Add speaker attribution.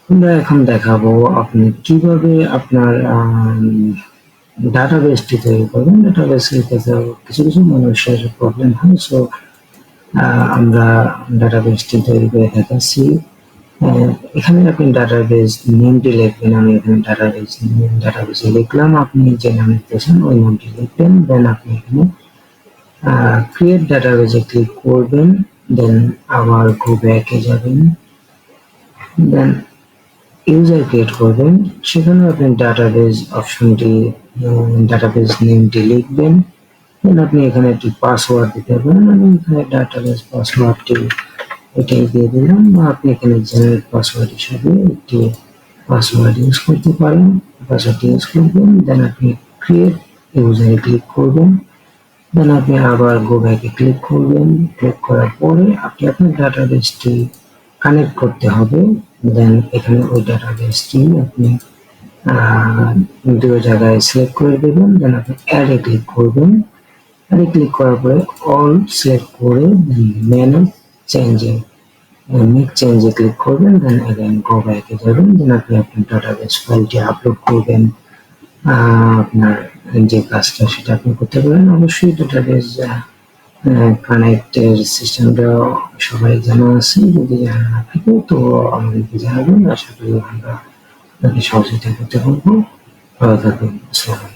Speaker 1: আমরা এখন দেখাবো আপনি কিভাবে আপনার ডাটাবেসটি তৈরি করবেন। ডাটাবেসের ক্ষেত্রে কিছু কিছু মানুষের প্রবলেম হয়। সো আমরা ডাটাবেসটি তৈরি করে দেখাচ্ছি। এখানে আপনি ডাটাবেস নেমটি লিখবেন। আমি এখানে ডাটাবেসে লিখলাম। আপনি যে নাম লিখতেছেন ওই নামটি লিখবেন। দেন আপনি এখানে ক্রিয়েট ডাটাবেসে ক্লিক করবেন। দেন আবার গো ব্যাকে যাবেন। দেন ইউজার ক্রিয়েট করবেন। সেখানে আপনি ডাটাবেস অপশনটি ডাটাবেস নেমটি লিখবেন। দেন আপনি এখানে একটি পাসওয়ার্ড দিতে পারেন। আমি এখানে ডাটাবেস পাসওয়ার্ডটি এটাই দিয়ে দিলাম, বা আপনি এখানে জেনারেল পাসওয়ার্ড হিসাবে একটি পাসওয়ার্ড ইউজ করতে পারেন। পাসওয়ার্ডটি ইউজ করবেন। দেন আপনি ক্রিয়েট ইউজারে ক্লিক করবেন। দেন আপনি আবার গো ব্যাকে ক্লিক করবেন। ক্লিক করার পরে আপনি আপনার ডাটাবেসটি কানেক্ট করতে হবে। দেন এখানে ওই ডাটাবেসটি আপনি দুটো জায়গায় সিলেক্ট করে দেবেন। দেন আপনি অ্যাডে ক্লিক করবেন। অ্যাডে ক্লিক করার পরে অল সিলেক্ট করে ম্যানেজ চেঞ্জে মেক চেঞ্জে ক্লিক করবেন। দেন অ্যাগেন গো ব্যাকে যাবেন। দেন আপনি আপনার ডাটাবেস ফাইলটি আপলোড করবেন। আপনার যে কাজটা সেটা আপনি করতে পারেন। অবশ্যই ডাটাবেস কানেক্টের সিস্টেমটা সবাই জানা আছে। যদি জানা না থাকে তো আমাদেরকে জানাবেন। আশা করি আমরা আপনাকে সহযোগিতা করতে পারবো। ভালো থাকবেন। আসসালামু আলাইকুম।